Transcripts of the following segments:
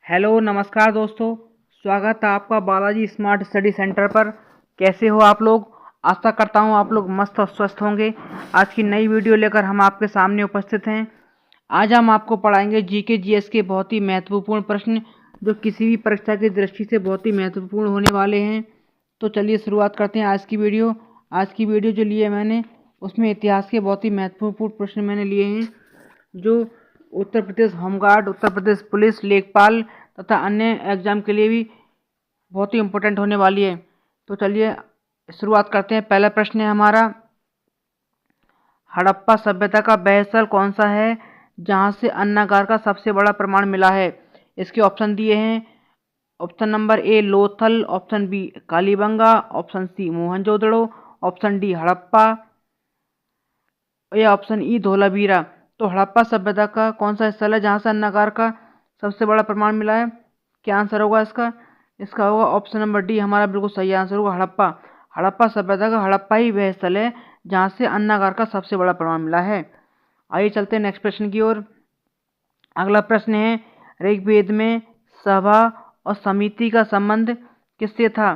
Hello नमस्कार दोस्तों। स्वागत है आपका बालाजी स्मार्ट स्टडी सेंटर पर। कैसे हो आप लोग? आशा करता हूँ आप लोग मस्त और स्वस्थ होंगे। आज की नई वीडियो लेकर हम आपके सामने उपस्थित हैं। आज हम आपको पढ़ाएंगे जीके जीएस के बहुत ही महत्वपूर्ण प्रश्न, जो किसी भी परीक्षा की दृष्टि से बहुत ही महत्वपूर्ण होने वाले हैं। तो चलिए शुरुआत करते हैं आज की वीडियो। आज की वीडियो जो ली है मैंने, उसमें इतिहास के बहुत ही महत्वपूर्ण प्रश्न मैंने लिए हैं, जो उत्तर प्रदेश होमगार्ड, उत्तर प्रदेश पुलिस, लेखपाल तथा अन्य एग्जाम के लिए भी बहुत ही इम्पोर्टेंट होने वाली है। तो चलिए शुरुआत करते हैं। पहला प्रश्न है हमारा, हड़प्पा सभ्यता का वह स्थल कौन सा है जहां से अन्नागार का सबसे बड़ा प्रमाण मिला है? इसके ऑप्शन दिए हैं। Option number A Lothal, option B Kalibangan, option C Mohenjodaro, option D Harappa या ऑप्शन ई धोलावीरा। तो हड़प्पा सभ्यता का कौन सा स्थल है जहां से अन्नागार का सबसे बड़ा प्रमाण मिला है? क्या आंसर होगा इसका? इसका होगा ऑप्शन नंबर डी, हमारा बिल्कुल सही आंसर होगा हड़प्पा। हड़प्पा सभ्यता का हड़प्पा ही वह स्थल है जहां से अन्नागार का सबसे बड़ा प्रमाण मिला है। आइए चलते हैं नेक्स्ट प्रश्न की ओर। अगला प्रश्न है, ऋग्वेद में सभा और समिति का संबंध किससे था?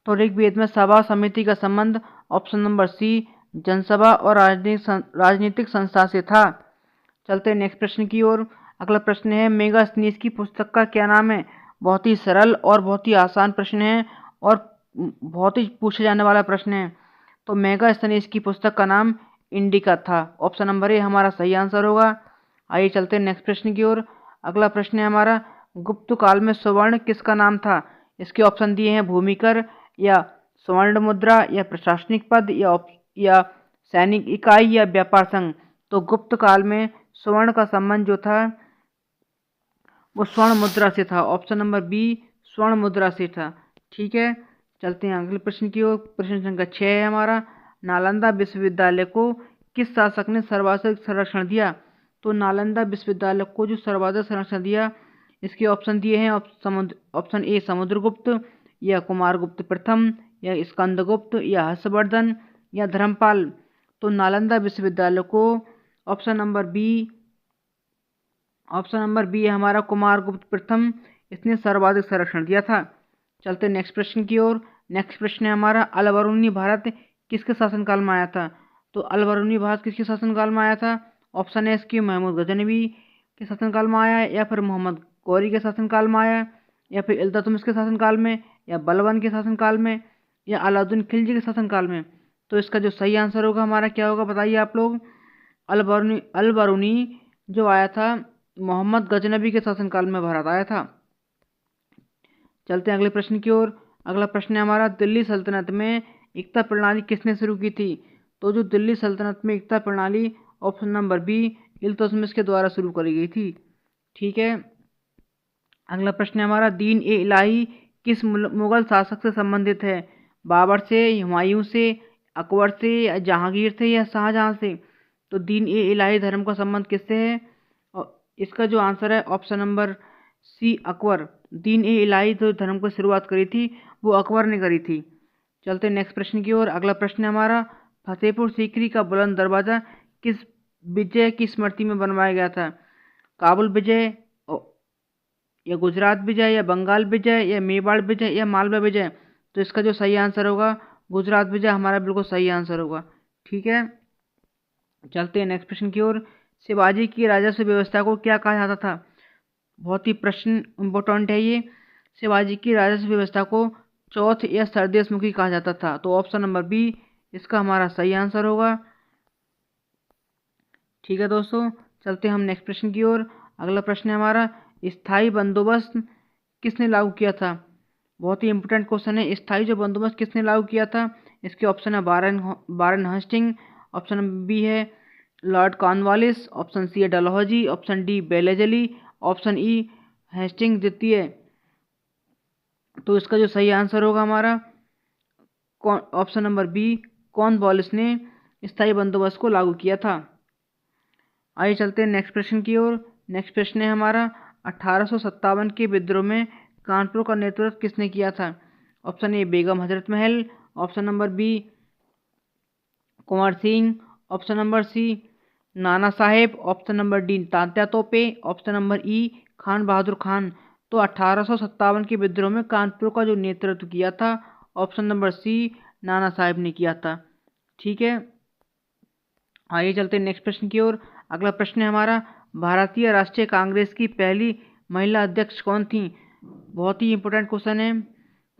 तो ऋग्वेद में सभा समिति का संबंध ऑप्शन नंबर सी जनसभा और राजनीतिक संस्था से था। चलते हैं नेक्स्ट प्रश्न की ओर। अगला प्रश्न है, मेगास्थनीज की पुस्तक का क्या नाम है? बहुत ही सरल और बहुत ही आसान प्रश्न है और बहुत ही पूछे जाने वाला प्रश्न है। तो मेगास्थनीज की पुस्तक का नाम इंडिका था। ऑप्शन नंबर ए हमारा सही आंसर होगा। आइए चलते हैं नेक्स्ट प्रश्न की ओर। अगला प्रश्न है हमारा, गुप्त काल में स्वर्ण किसका नाम था? इसके ऑप्शन दिए हैं भूमिकर या स्वर्ण मुद्रा या प्रशासनिक पद या सैनिक इकाई या व्यापार संघ। तो गुप्त काल में स्वर्ण का संबंध जो था वो स्वर्ण मुद्रा से था। ऑप्शन नंबर बी स्वर्ण मुद्रा से था। ठीक है, चलते हैं अगले प्रश्न की ओर। प्रश्न संख्या 6 है हमारा, नालंदा विश्वविद्यालय को किस शासक ने सर्वाधिक संरक्षण दिया? तो नालंदा विश्वविद्यालय को जो सर्वाधिक संरक्षण दिया, इसके ऑप्शन दिए हैं। ऑप्शन ए समुद्रगुप्त या कुमारगुप्त प्रथम या स्कंदगुप्त या हर्षवर्धन या धर्मपाल। तो नालंदा विश्वविद्यालय को ऑप्शन नंबर बी है हमारा कुमारगुप्त प्रथम, इसने सर्वाधिक संरक्षण दिया था। चलते नेक्स्ट प्रश्न की ओर। नेक्स्ट प्रश्न है हमारा, अलबरूनी भारत किसके शासनकाल में आया था? तो अलबरूनी भारत किसके शासनकाल में आया था? ऑप्शन है इसकी महमूद गजनवी के शासनकाल में आया, या फिर मोहम्मद गौरी के शासनकाल में आया, या फिर इल्तुतमिश के शासनकाल में, या बलबन के शासनकाल में, या अलाउद्दीन खिलजी के शासनकाल में। तो इसका जो सही आंसर होगा हमारा क्या होगा, बताइए आप लोग। अलबरूनी जो आया था मोहम्मद गजनबी के शासनकाल में भारत आया था। चलते हैं अगले प्रश्न की ओर। अगला प्रश्न है हमारा, दिल्ली सल्तनत में एकता प्रणाली किसने शुरू की थी? तो जो दिल्ली सल्तनत में एकता प्रणाली, ऑप्शन नंबर बी इल्तुतमिश के द्वारा शुरू करी गई थी। ठीक है, अगला प्रश्न है हमारा, दीन ए इलाही किस मुगल शासक से संबंधित है? बाबर से, हुमायूं से, अकबर से, या जहांगीर से, या शाहजहां से। तो दीन ए इलाही धर्म का संबंध किससे है? और इसका जो आंसर है ऑप्शन नंबर सी अकबर। दीन ए इलाही जो धर्म की शुरुआत करी थी वो अकबर ने करी थी। चलते नेक्स्ट प्रश्न की ओर। अगला प्रश्न है हमारा, फतेहपुर सीकरी का बुलंद दरवाजा किस विजय की स्मृति में बनवाया गया था? काबुल विजय या गुजरात विजय या बंगाल विजय या मेवाड़ विजय या मालवा विजय। तो इसका जो सही आंसर होगा गुजरात विजय हमारा बिल्कुल सही आंसर होगा। ठीक है, चलते हैं नेक्स्ट प्रश्न की ओर। शिवाजी की राजस्व व्यवस्था को क्या कहा जाता था? बहुत ही प्रश्न इंपॉर्टेंट है ये। शिवाजी की राजस्व व्यवस्था को चौथ या सरदेशमुखी कहा जाता था। तो ऑप्शन नंबर बी इसका हमारा सही आंसर होगा। ठीक है दोस्तों, चलते हैं हम नेक्स्ट प्रश्न की ओर। अगला प्रश्न है हमारा, स्थायी बंदोबस्त किसने लागू किया था? बहुत ही इंपॉर्टेंट क्वेश्चन है। स्थायी जो बंदोबस्त किसने लागू किया था? इसके ऑप्शन है वारेन हस्टिंग, ऑप्शन बी है लॉर्ड कॉर्नवालिस, ऑप्शन सी है Dalhousie, option D Wellesley, option E Hastings द्वितीय। तो इसका जो सही आंसर होगा हमारा ऑप्शन नंबर बी कॉर्नवालिस ने स्थायी बंदोबस्त को लागू किया था। आइए चलते हैं नेक्स्ट प्रश्न की ओर। नेक्स्ट प्रश्न है हमारा, 1857 के विद्रोह में कानपुर का नेतृत्व किसने किया था? ऑप्शन ए Begum Hazrat Mahal, option number B Kunwar Singh, option number सी Nana Saheb, option number D Tatya तोपे, ऑप्शन नंबर ई खान बहादुर खान। तो 1857 के विद्रोह में कानपुर का जो नेतृत्व किया था, ऑप्शन नंबर सी, नाना साहेब ने किया था। ठीक है, आइए चलते हैं नेक्स्ट प्रश्न की ओर। अगला प्रश्न है हमारा, भारतीय राष्ट्रीय कांग्रेस की पहली महिला अध्यक्ष कौन थी? बहुत ही इंपॉर्टेंट क्वेश्चन है।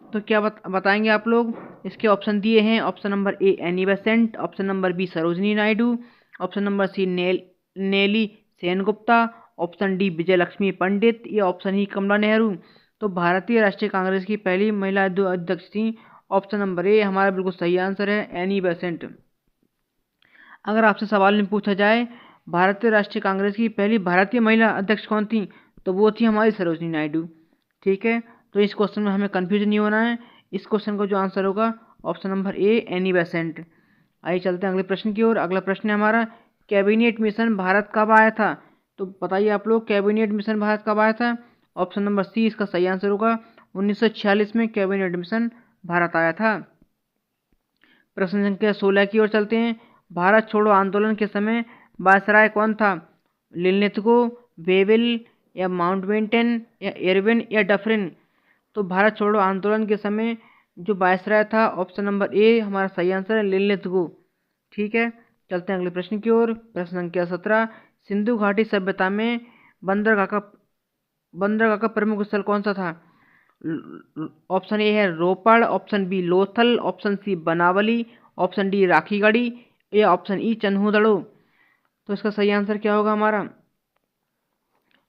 तो क्या बताएंगे आप लोग? इसके ऑप्शन दिए हैं, option number A Annie Besant, option number B Sarojini Naidu, option number C Nellie Sengupta, option D Vijay Lakshmi Pandit, या ऑप्शन ई कमला नेहरू। तो भारतीय राष्ट्रीय कांग्रेस की पहली महिला अध्यक्ष थी, ऑप्शन नंबर ए हमारा बिल्कुल सही आंसर है, एनी बेसेंट। अगर आपसे सवाल में पूछा जाए भारतीय राष्ट्रीय कांग्रेस की पहली भारतीय महिला अध्यक्ष कौन थी, तो वो थी हमारी सरोजिनी नायडू। ठीक है, तो इस क्वेश्चन में हमें कंफ्यूजन नहीं होना है। इस क्वेश्चन का जो आंसर होगा option number A Annie Besant. आइए चलते हैं अगले प्रश्न की ओर। अगला प्रश्न है हमारा, कैबिनेट मिशन भारत कब आया था? तो बताइए आप लोग, कैबिनेट मिशन भारत कब आया था? ऑप्शन नंबर सी इसका सही आंसर होगा, 1946 में कैबिनेट मिशन भारत आया था। प्रश्न संख्या 16 की ओर चलते हैं। भारत छोड़ो आंदोलन के समय वायसराय कौन था? लिनलिथगो, बेविल, या माउंटबेटन, या इरविन, या डफरिन। तो भारत छोड़ो आंदोलन के समय जो वायसराय था, ऑप्शन नंबर ए हमारा सही आंसर है, लिनलिथगो। ठीक है, चलते हैं अगले प्रश्न की ओर। प्रश्न संख्या 17, सिंधु घाटी सभ्यता में बंदरगाह का प्रमुख स्थल कौन सा था? ऑप्शन ए है Ropar, option B Lothal, option C Banawali, option D Rakhigarhi, या ऑप्शन ई चन्हूदड़ो। तो इसका सही आंसर क्या होगा हमारा?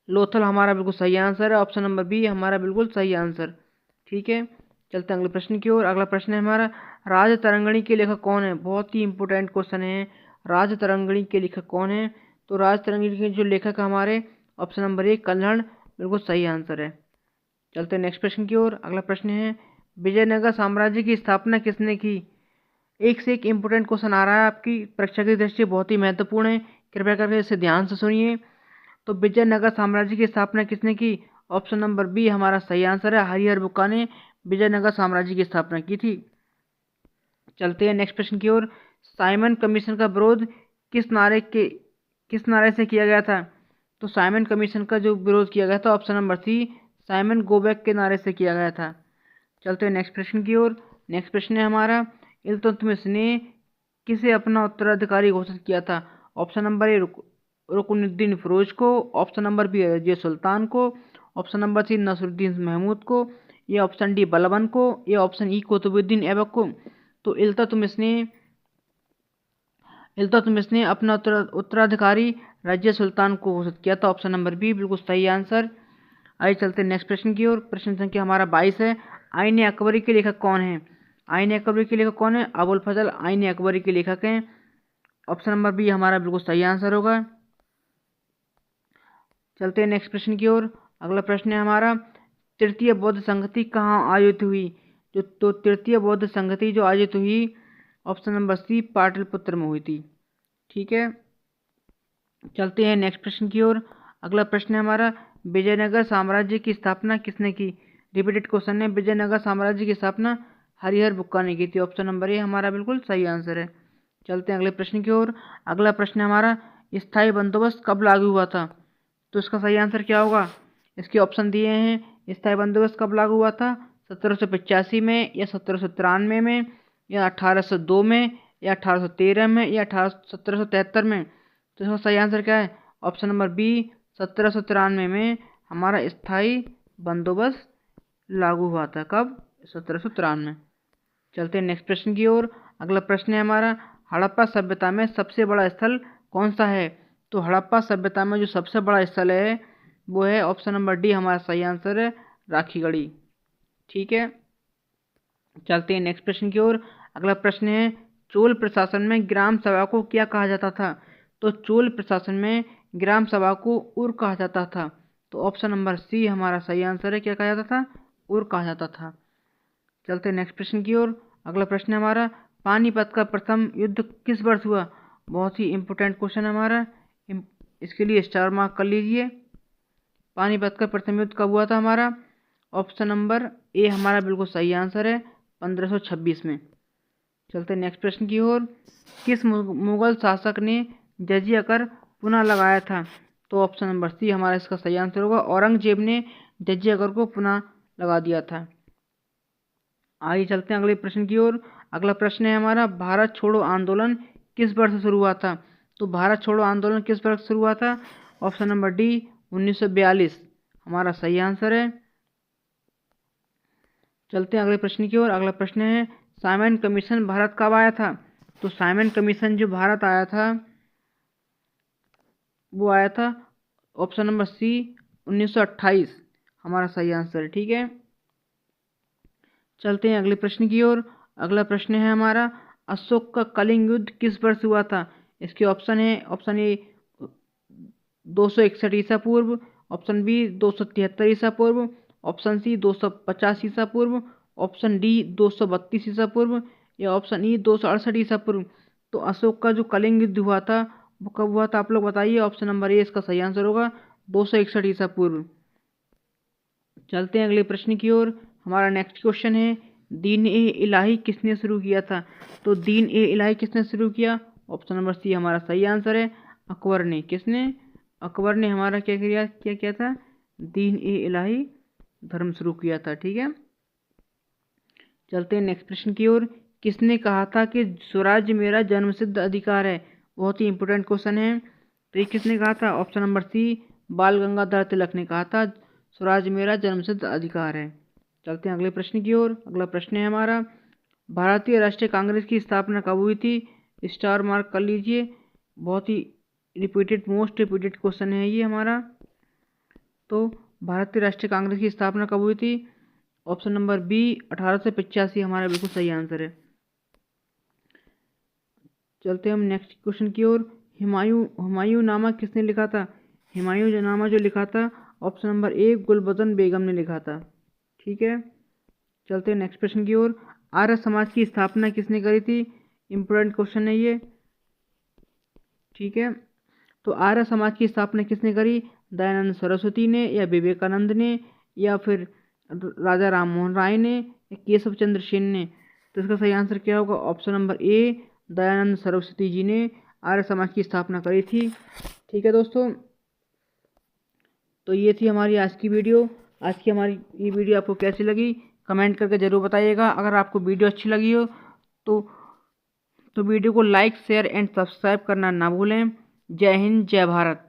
लोथल हमारा बिल्कुल सही आंसर है, ऑप्शन नंबर बी हमारा बिल्कुल सही आंसर। ठीक है, चलते हैं अगले प्रश्न की ओर। अगला प्रश्न है हमारा, राज तरंगिणी के लेखक कौन है? बहुत ही इंपॉर्टेंट क्वेश्चन है, राज तरंगिणी के लेखक कौन है? तो राज तरंगिणी के जो लेखक हमारे, ऑप्शन नंबर ए कल्हड़ बिल्कुल सही आंसर है। चलते हैं नेक्स्ट प्रश्न की ओर। अगला प्रश्न है, विजयनगर साम्राज्य की स्थापना किसने की? एक से एक इम्पोर्टेंट क्वेश्चन आ रहा है, आपकी परीक्षा की दृष्टि बहुत ही महत्वपूर्ण है, कृपया करके इसे ध्यान से सुनिए। तो विजयनगर साम्राज्य की स्थापना किसने की? ऑप्शन नंबर बी हमारा सही आंसर है, हरिहर बुक्का ने विजयनगर साम्राज्य की स्थापना की थी। चलते हैं नेक्स्ट प्रश्न की ओर। साइमन कमीशन का विरोध किस नारे से किया गया था? तो साइमन कमीशन का जो विरोध किया गया था, ऑप्शन नंबर सी साइमन गोबैक के नारे से किया गया था। चलते हैं नेक्स्ट प्रश्न की ओर। नेक्स्ट प्रश्न है हमारा, इल्तुतमिश ने किसे अपना उत्तराधिकारी घोषित किया था? Option number A Ruknuddin Firoz को, option number B Razia Sultan को, option number C Nasiruddin Mahmud को, या ऑप्शन डी बलबन को, या ऑप्शन ई कुतुबुद्दीन ऐबक को। तो इल्तुतमिश ने अपना उत्तराधिकारी रजिया सुल्तान को घोषित किया था, ऑप्शन नंबर बी बिल्कुल सही आंसर। आइए चलते हैं नेक्स्ट प्रश्न की ओर। प्रश्न संख्या हमारा 22 है, आईन अकबरी के लेखक कौन है? आईन अकबरी के लेखक कौन है? अबुल फजल आईन अकबरी के लेखक हैं, ऑप्शन नंबर बी हमारा बिल्कुल सही आंसर होगा। चलते हैं नेक्स्ट प्रश्न की ओर। अगला प्रश्न है हमारा, तृतीय बौद्ध संगति कहाँ आयोजित हुई? तो तृतीय बौद्ध संगति जो आयोजित हुई, ऑप्शन नंबर सी पाटलिपुत्र में हुई थी। ठीक है, चलते हैं नेक्स्ट प्रश्न की ओर। अगला प्रश्न है हमारा, विजयनगर साम्राज्य की स्थापना किसने की? रिपीटेड क्वेश्चन है, विजयनगर साम्राज्य की स्थापना हरिहर बुक्का ने की थी, ऑप्शन नंबर ए हमारा बिल्कुल सही आंसर है। चलते हैं अगले प्रश्न की ओर। अगला प्रश्न है हमारा, स्थायी बंदोबस्त कब लागू हुआ था? तो इसका सही आंसर क्या होगा? इसके ऑप्शन दिए हैं, स्थायी बंदोबस्त कब लागू हुआ था, 1785 में, या 1793 में, या 1802 में, या 1813 में, या 1773 में। तो इसका सही आंसर क्या है? ऑप्शन नंबर बी 1793 में हमारा स्थायी बंदोबस्त लागू हुआ था। कब? 1793। चलते हैं नेक्स्ट प्रश्न की ओर। अगला प्रश्न है हमारा, हड़प्पा सभ्यता में सबसे बड़ा स्थल कौन सा है? तो हड़प्पा सभ्यता में जो सबसे बड़ा स्थल है वो है, ऑप्शन नंबर डी हमारा सही आंसर है, राखीगढ़ी। ठीक है, चलते हैं नेक्स्ट प्रश्न की ओर। अगला प्रश्न है, चोल प्रशासन में ग्राम सभा को क्या कहा जाता था? तो चोल प्रशासन में ग्राम सभा को उर कहा जाता था, तो ऑप्शन नंबर सी हमारा सही आंसर है, क्या कहा जाता था? उर कहा जाता था। चलते हैं नेक्स्ट प्रश्न की ओर। अगला प्रश्न है हमारा, पानीपत का प्रथम युद्ध किस वर्ष हुआ? बहुत ही इंपॉर्टेंट क्वेश्चन है हमारा, इसके लिए स्टार मार्क कर लीजिए। पानीपत का प्रथम युद्ध कब हुआ था हमारा? ऑप्शन नंबर ए हमारा बिल्कुल सही आंसर है, 1526 में। चलते हैं नेक्स्ट प्रश्न की ओर। किस मुगल शासक ने जजिया कर पुनः लगाया था? तो ऑप्शन नंबर सी हमारा इसका सही आंसर होगा, औरंगजेब ने जज्जे अकबर को पुनः लगा दिया था। आइए चलते हैं अगले प्रश्न की ओर। अगला प्रश्न है हमारा, भारत छोड़ो आंदोलन किस वर्ष शुरू हुआ था? तो भारत छोड़ो आंदोलन किस वर्ष शुरू हुआ था? ऑप्शन नंबर डी 1942 हमारा सही आंसर है। चलते हैं अगले प्रश्न की ओर। अगला प्रश्न है, साइमन कमीशन भारत कब आया था? तो साइमन कमीशन जो भारत आया था वो आया था ऑप्शन नंबर सी 1928 हमारा सही आंसर है। ठीक है, चलते हैं अगले प्रश्न की ओर। अगला प्रश्न है हमारा, अशोक का कलिंग युद्ध किस वर्ष हुआ था? इसके ऑप्शन है, ऑप्शन ए 261 ईसा पूर्व, ऑप्शन बी 273 ईसा पूर्व, ऑप्शन सी 250 ईसा पूर्व, ऑप्शन डी 232 ईसा पूर्व या ऑप्शन ई 268 ईसा पूर्व। तो अशोक का जो कलिंग युद्ध हुआ था वो कब हुआ था, आप लोग बताइए। ऑप्शन नंबर ए इसका सही आंसर होगा 261 ईसा पूर्व। चलते हैं अगले प्रश्न की ओर। हमारा नेक्स्ट क्वेश्चन है, दीन ए इलाही किसने शुरू किया था? तो दीन ए इलाही किसने शुरू किया? ऑप्शन नंबर सी हमारा सही आंसर है, अकबर ने। किसने? अकबर ने हमारा क्या किया था? दीन ए इलाही धर्म शुरू किया था। ठीक है, चलते हैं नेक्स्ट प्रश्न की ओर। किसने कहा था कि स्वराज्य मेरा जन्मसिद्ध अधिकार है? बहुत ही इंपॉर्टेंट क्वेश्चन है। तो ये किसने कहा था? ऑप्शन नंबर सी बाल गंगाधर तिलक ने कहा था स्वराज मेरा जन्मसिद्ध अधिकार है। चलते हैं अगले प्रश्न की ओर। अगला प्रश्न है हमारा, भारतीय राष्ट्रीय कांग्रेस की स्थापना कब हुई थी? स्टार मार्क कर लीजिए, बहुत ही मोस्ट रिपीटेड क्वेश्चन है ये हमारा। तो भारतीय राष्ट्रीय कांग्रेस की स्थापना कब हुई थी? ऑप्शन नंबर बी 1885 हमारा बिल्कुल सही आंसर है। चलते हैं हम नेक्स्ट क्वेश्चन की ओर। हुमायूं नामा किसने लिखा था? हुमायूं नामा जो लिखा था ऑप्शन नंबर ए गुलबदन बेगम ने लिखा था। ठीक है, चलते हैं नेक्स्ट प्रश्न की ओर। आर्य समाज की स्थापना किसने करी थी? इम्पोर्टेंट क्वेश्चन है ये। ठीक है, तो आर्य समाज की स्थापना किसने करी? दयानंद सरस्वती ने या विवेकानंद ने या फिर राजा राम मोहन राय ने या केशव चंद्र सेन ने? तो इसका सही आंसर क्या होगा? Option number A Dayanand Saraswati ji ने आर्य समाज की स्थापना करी थी। ठीक है दोस्तों, तो ये थी हमारी आज की वीडियो। आज की हमारी ये वीडियो आपको कैसी लगी कमेंट करके ज़रूर बताइएगा। अगर आपको वीडियो अच्छी लगी हो तो वीडियो को लाइक शेयर एंड सब्सक्राइब करना ना भूलें। जय हिंद, जय भारत।